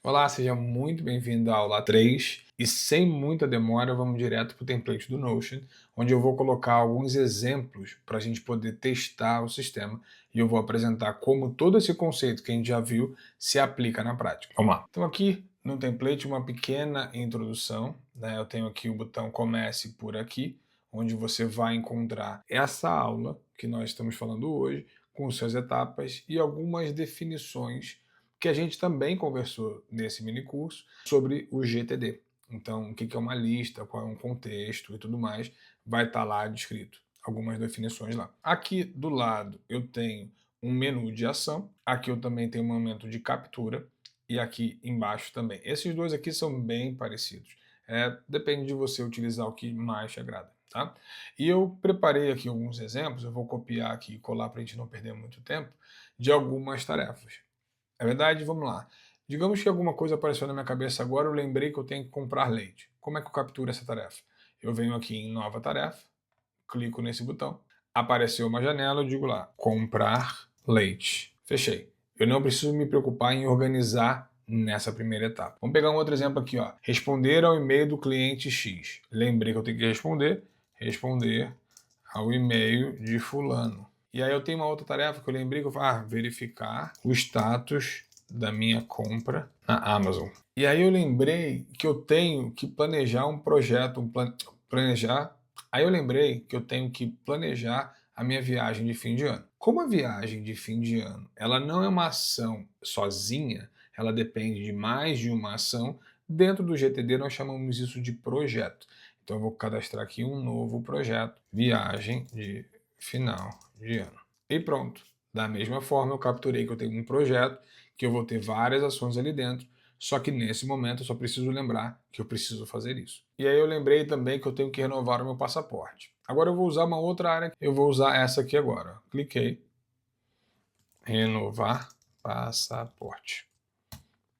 Olá, seja muito bem-vindo à aula 3 e sem muita demora vamos direto para o template do Notion, onde eu vou colocar alguns exemplos para a gente poder testar o sistema e eu vou apresentar como todo esse conceito que a gente já viu se aplica na prática. Vamos lá. Então aqui no template uma pequena introdução, né? Eu tenho aqui o botão comece por aqui, onde você vai encontrar essa aula que nós estamos falando hoje, com suas etapas e algumas definições que a gente também conversou nesse mini curso sobre o GTD. Então, o que é uma lista, qual é um contexto e tudo mais, vai estar lá descrito. Algumas definições lá. Aqui do lado eu tenho um menu de ação, aqui eu também tenho um momento de captura e aqui embaixo também. Esses dois aqui são bem parecidos. Depende de você utilizar o que mais te agrada. Tá? E eu preparei aqui alguns exemplos, eu vou copiar aqui e colar para a gente não perder muito tempo, de algumas tarefas. É verdade? Vamos lá. Digamos que alguma coisa apareceu na minha cabeça agora, eu lembrei que eu tenho que comprar leite. Como é que eu capturo essa tarefa? Eu venho aqui em nova tarefa, clico nesse botão, apareceu uma janela, eu digo lá, comprar leite. Fechei. Eu não preciso me preocupar em organizar nessa primeira etapa. Vamos pegar um outro exemplo aqui, ó. Responder ao e-mail do cliente X. Lembrei que eu tenho que responder ao e-mail de fulano. E aí eu tenho uma outra tarefa que eu lembrei que eu falo, verificar o status da minha compra na Amazon. E aí eu lembrei que eu tenho que planejar um projeto, planejar. Aí eu lembrei que eu tenho que planejar a minha viagem de fim de ano. Como a viagem de fim de ano, ela não é uma ação sozinha, ela depende de mais de uma ação. Dentro do GTD nós chamamos isso de projeto. Então eu vou cadastrar aqui um novo projeto, viagem de final de ano. E pronto. Da mesma forma, eu capturei que eu tenho um projeto, que eu vou ter várias ações ali dentro, só que nesse momento eu só preciso lembrar que eu preciso fazer isso. E aí eu lembrei também que eu tenho que renovar o meu passaporte. Agora eu vou usar uma outra área, eu vou usar essa aqui agora. Cliquei, renovar passaporte.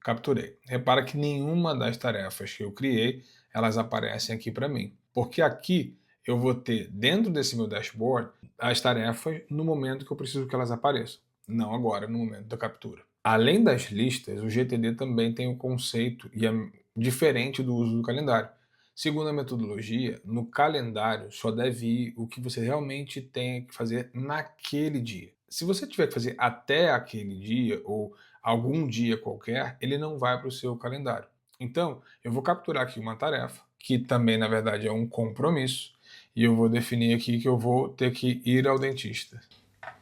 Capturei. Repara que nenhuma das tarefas que eu criei, elas aparecem aqui para mim. Porque aqui eu vou ter, dentro desse meu dashboard, as tarefas no momento que eu preciso que elas apareçam. Não agora, no momento da captura. Além das listas, o GTD também tem um conceito e é diferente do uso do calendário. Segundo a metodologia, no calendário só deve ir o que você realmente tem que fazer naquele dia. Se você tiver que fazer até aquele dia ou algum dia qualquer, ele não vai para o seu calendário. Então, eu vou capturar aqui uma tarefa, que também na verdade é um compromisso, e eu vou definir aqui que eu vou ter que ir ao dentista.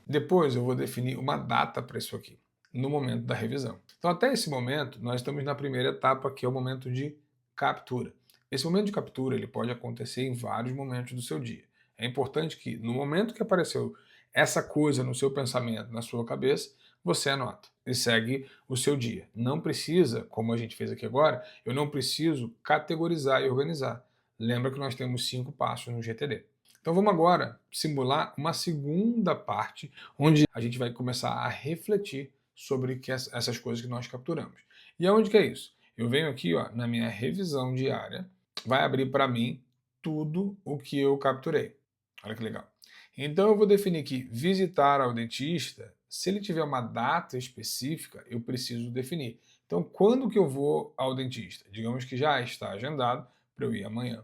Depois eu vou definir uma data para isso aqui, no momento da revisão. Então, até esse momento, nós estamos na primeira etapa, que é o momento de captura. Esse momento de captura ele pode acontecer em vários momentos do seu dia. É importante que, no momento que apareceu essa coisa no seu pensamento, na sua cabeça, você anota e segue o seu dia. Não precisa, como a gente fez aqui agora, eu não preciso categorizar e organizar. Lembra que nós temos 5 passos no GTD. Então vamos agora simular uma segunda parte, onde a gente vai começar a refletir sobre essas coisas que nós capturamos. E aonde que é isso? Eu venho aqui ó, na minha revisão diária, vai abrir para mim tudo o que eu capturei. Olha que legal. Então eu vou definir que visitar ao dentista, se ele tiver uma data específica, eu preciso definir. Então quando que eu vou ao dentista? Digamos que já está agendado para eu ir amanhã.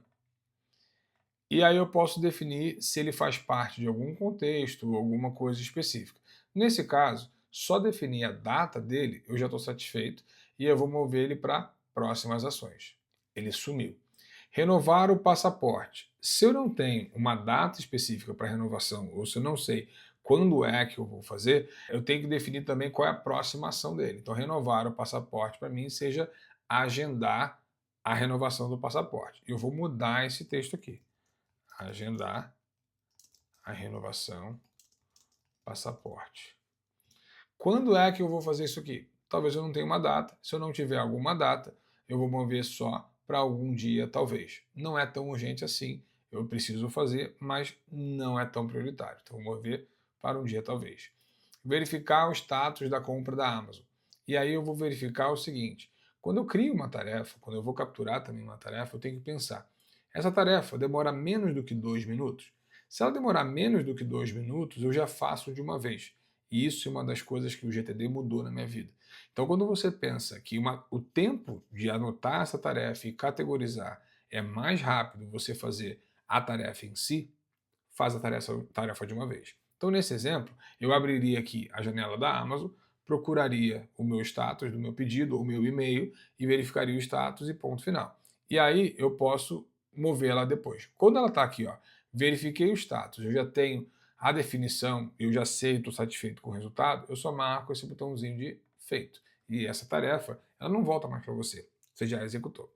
E aí eu posso definir se ele faz parte de algum contexto ou alguma coisa específica. Nesse caso, só definir a data dele, eu já estou satisfeito e eu vou mover ele para próximas ações. Ele sumiu. Renovar o passaporte. Se eu não tenho uma data específica para renovação, ou se eu não sei quando é que eu vou fazer, eu tenho que definir também qual é a próxima ação dele. Então, renovar o passaporte para mim seja agendar a renovação do passaporte. Eu vou mudar esse texto aqui. Agendar a renovação passaporte. Quando é que eu vou fazer isso aqui? Talvez eu não tenha uma data. Se eu não tiver alguma data, eu vou mover só para algum dia, talvez. Não é tão urgente assim. Eu preciso fazer, mas não é tão prioritário. Então, vou mover para um dia, talvez. Verificar o status da compra da Amazon. E aí eu vou verificar o seguinte: quando eu crio uma tarefa, quando eu vou capturar também uma tarefa, eu tenho que pensar. Essa tarefa demora menos do que 2 minutos? Se ela demorar menos do que 2 minutos, eu já faço de uma vez. E isso é uma das coisas que o GTD mudou na minha vida. Então, quando você pensa que o tempo de anotar essa tarefa e categorizar é mais rápido você fazer a tarefa em si, faz a tarefa de uma vez. Então, nesse exemplo, eu abriria aqui a janela da Amazon, procuraria o meu status do meu pedido, o meu e-mail, e verificaria o status e ponto final. E aí eu posso mover ela depois. Quando ela está aqui, ó, verifiquei o status, eu já tenho a definição, eu já sei, estou satisfeito com o resultado, eu só marco esse botãozinho de feito. E essa tarefa, ela não volta mais para você. Você já executou.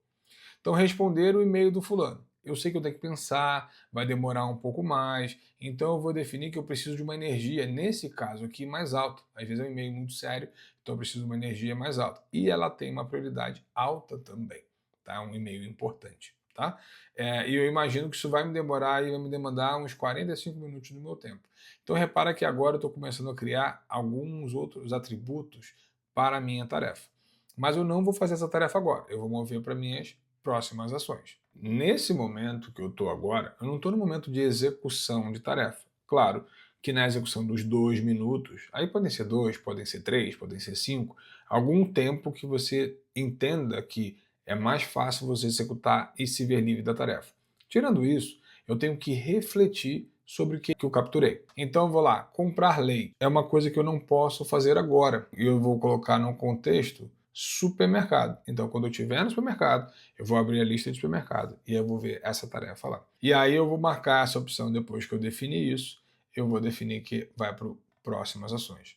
Então, responder o e-mail do fulano. Eu sei que eu tenho que pensar, vai demorar um pouco mais, então eu vou definir que eu preciso de uma energia, nesse caso aqui, mais alta. Às vezes é um e-mail muito sério, então eu preciso de uma energia mais alta. E ela tem uma prioridade alta também, tá? É um e-mail importante, tá? E eu imagino que isso vai me demorar e vai me demandar uns 45 minutos do meu tempo. Então repara que agora eu estou começando a criar alguns outros atributos para a minha tarefa. Mas eu não vou fazer essa tarefa agora, eu vou mover para minhas próximas ações. Nesse momento que eu estou agora, eu não estou no momento de execução de tarefa. Claro que na execução dos 2 minutos, aí podem ser 2, podem ser 3, podem ser 5, algum tempo que você entenda que é mais fácil você executar e se ver livre da tarefa. Tirando isso, eu tenho que refletir sobre o que eu capturei. Então eu vou lá, comprar leite. É uma coisa que eu não posso fazer agora. E eu vou colocar num contexto supermercado. Então, quando eu estiver no supermercado, eu vou abrir a lista de supermercado e eu vou ver essa tarefa lá. E aí eu vou marcar essa opção depois que eu definir isso, eu vou definir que vai para próximas ações.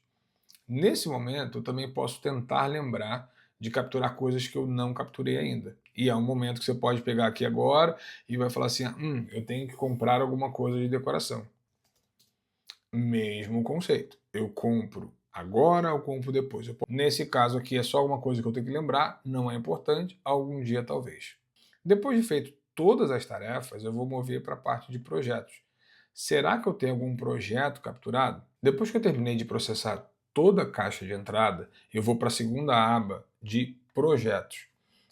Nesse momento, eu também posso tentar lembrar de capturar coisas que eu não capturei ainda. E é um momento que você pode pegar aqui agora e vai falar assim: eu tenho que comprar alguma coisa de decoração. Mesmo conceito. Eu compro agora ou compro depois. Nesse caso aqui é só uma coisa que eu tenho que lembrar, não é importante, algum dia talvez. Depois de feito todas as tarefas, eu vou mover para a parte de projetos. Será que eu tenho algum projeto capturado? Depois que eu terminei de processar toda a caixa de entrada, eu vou para a segunda aba de projetos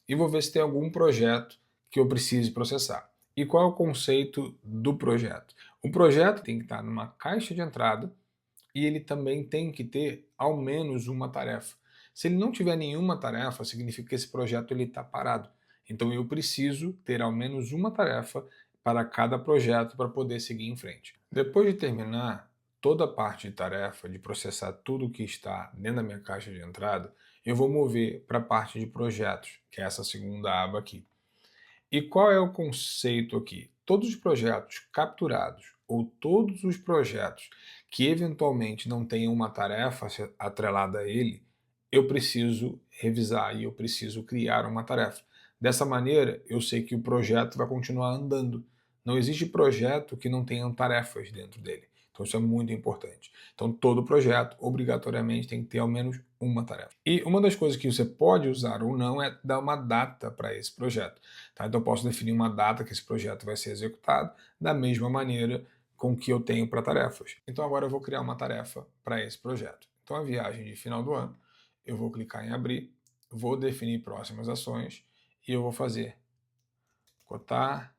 e vou ver se tem algum projeto que eu precise processar. E qual é o conceito do projeto? O projeto tem que estar numa caixa de entrada e ele também tem que ter ao menos uma tarefa. Se ele não tiver nenhuma tarefa, significa que esse projeto está parado. Então eu preciso ter ao menos uma tarefa para cada projeto para poder seguir em frente. Depois de terminar toda a parte de tarefa, de processar tudo que está dentro da minha caixa de entrada, eu vou mover para a parte de projetos, que é essa segunda aba aqui. E qual é o conceito aqui? Todos os projetos capturados ou todos os projetos que eventualmente não tenham uma tarefa atrelada a ele, eu preciso revisar e eu preciso criar uma tarefa. Dessa maneira, eu sei que o projeto vai continuar andando. Não existe projeto que não tenha tarefas dentro dele. Então isso é muito importante. Então todo projeto obrigatoriamente tem que ter ao menos uma tarefa. E uma das coisas que você pode usar ou não é dar uma data para esse projeto. Tá? Então eu posso definir uma data que esse projeto vai ser executado da mesma maneira com que eu tenho para tarefas. Então agora eu vou criar uma tarefa para esse projeto. Então a viagem de final do ano, eu vou clicar em abrir, vou definir próximas ações e eu vou fazer cotar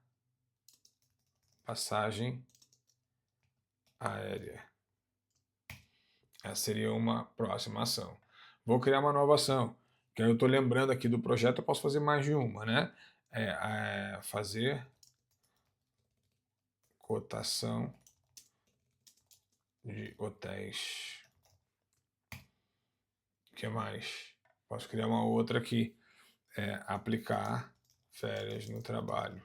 passagem aérea. Essa seria uma próxima ação. Vou criar uma nova ação, que eu estou lembrando aqui do projeto, eu posso fazer mais de uma, né? Fazer cotação de hotéis. O que mais? Posso criar uma outra aqui. Aplicar férias no trabalho.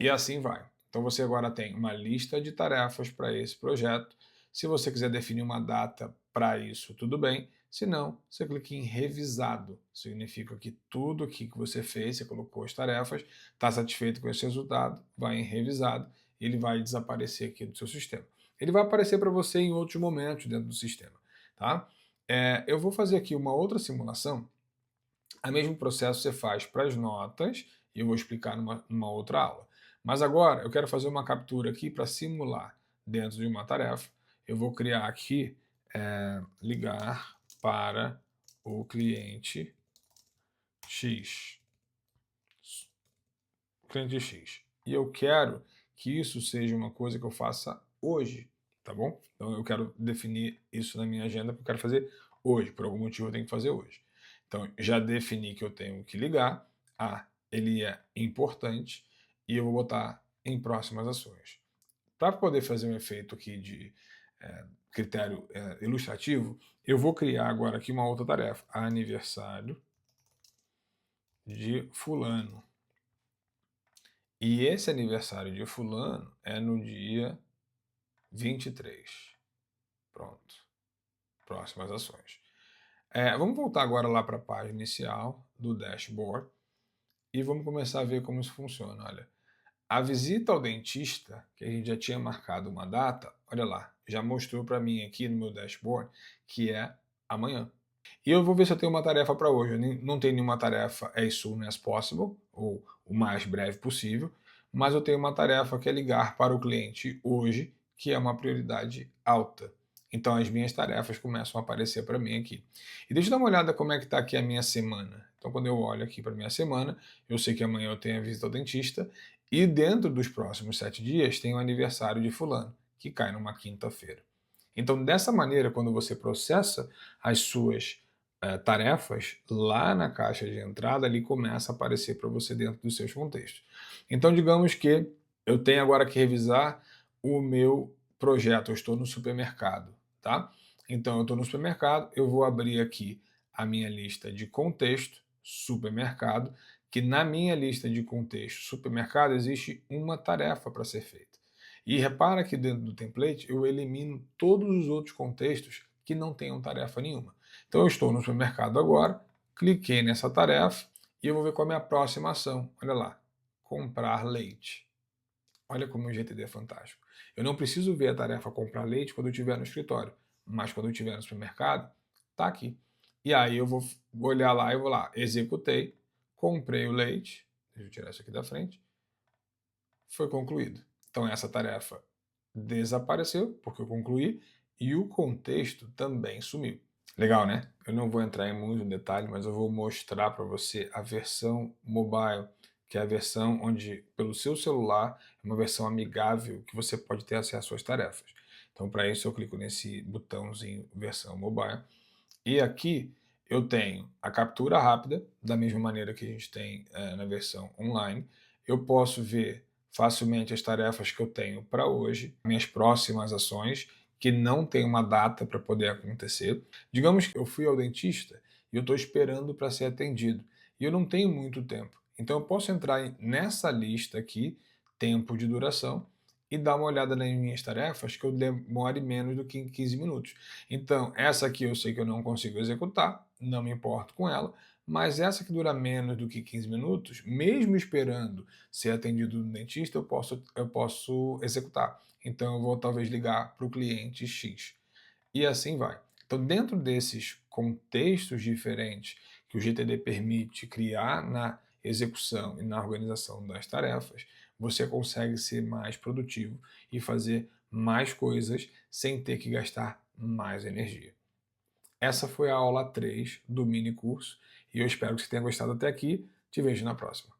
E assim vai. Então você agora tem uma lista de tarefas para esse projeto. Se você quiser definir uma data para isso, tudo bem. Se não, você clica em revisado. Significa que tudo aqui que você fez, você colocou as tarefas, está satisfeito com esse resultado, vai em revisado e ele vai desaparecer aqui do seu sistema. Ele vai aparecer para você em outros momentos dentro do sistema. Tá? Eu vou fazer aqui uma outra simulação. O mesmo processo você faz para as notas e eu vou explicar numa outra aula. Mas agora eu quero fazer uma captura aqui para simular dentro de uma tarefa. Eu vou criar aqui ligar para o cliente X. Cliente X. E eu quero que isso seja uma coisa que eu faça hoje, tá bom? Então eu quero definir isso na minha agenda, porque eu quero fazer hoje, por algum motivo eu tenho que fazer hoje. Então, já defini que eu tenho que ligar, ele é importante, e eu vou botar em próximas ações. Para poder fazer um efeito aqui de critério ilustrativo, eu vou criar agora aqui uma outra tarefa, aniversário de fulano. E esse aniversário de fulano é no dia 23. Pronto. Próximas ações. Vamos voltar agora lá para a página inicial do dashboard e vamos começar a ver como isso funciona. Olha, a visita ao dentista, que a gente já tinha marcado uma data, olha lá, já mostrou para mim aqui no meu dashboard que é amanhã. E eu vou ver se eu tenho uma tarefa para hoje. Eu não tenho nenhuma tarefa as soon as possible, ou o mais breve possível, mas eu tenho uma tarefa que é ligar para o cliente hoje, que é uma prioridade alta. Então as minhas tarefas começam a aparecer para mim aqui. E deixa eu dar uma olhada como é que está aqui a minha semana. Então quando eu olho aqui para a minha semana, eu sei que amanhã eu tenho a visita ao dentista, e dentro dos próximos 7 dias tem o aniversário de fulano, que cai numa quinta-feira. Então, dessa maneira, quando você processa as suas tarefas, lá na caixa de entrada, ali começa a aparecer para você dentro dos seus contextos. Então, digamos que eu tenho agora que revisar o meu projeto, eu estou no supermercado, tá? Então, eu estou no supermercado, eu vou abrir aqui a minha lista de contexto, supermercado, que na minha lista de contexto, supermercado, existe uma tarefa para ser feita. E repara que dentro do template eu elimino todos os outros contextos que não tenham tarefa nenhuma. Então eu estou no supermercado agora, cliquei nessa tarefa e eu vou ver qual é a minha próxima ação. Olha lá, comprar leite. Olha como o GTD é fantástico. Eu não preciso ver a tarefa comprar leite quando eu estiver no escritório, mas quando eu estiver no supermercado, está aqui. E aí eu vou olhar lá e vou lá, executei, comprei o leite, deixa eu tirar isso aqui da frente, foi concluído. Então essa tarefa desapareceu, porque eu concluí, e o contexto também sumiu. Legal, né? Eu não vou entrar em muito detalhe, mas eu vou mostrar para você a versão mobile, que é a versão onde, pelo seu celular, é uma versão amigável que você pode ter acesso às tarefas. Então, para isso, eu clico nesse botãozinho versão mobile. E aqui eu tenho a captura rápida, da mesma maneira que a gente tem na versão online. Eu posso ver facilmente as tarefas que eu tenho para hoje, minhas próximas ações, que não tem uma data para poder acontecer. Digamos que eu fui ao dentista e eu estou esperando para ser atendido, e eu não tenho muito tempo. Então eu posso entrar nessa lista aqui, tempo de duração, e dar uma olhada nas minhas tarefas que eu demore menos do que 15 minutos. Então, essa aqui eu sei que eu não consigo executar, não me importo com ela, mas essa que dura menos do que 15 minutos, mesmo esperando ser atendido no dentista, eu posso executar. Então, eu vou talvez ligar para o cliente X. E assim vai. Então, dentro desses contextos diferentes que o GTD permite criar na execução e na organização das tarefas, você consegue ser mais produtivo e fazer mais coisas sem ter que gastar mais energia. Essa foi a aula 3 do mini curso e eu espero que você tenha gostado até aqui. Te vejo na próxima.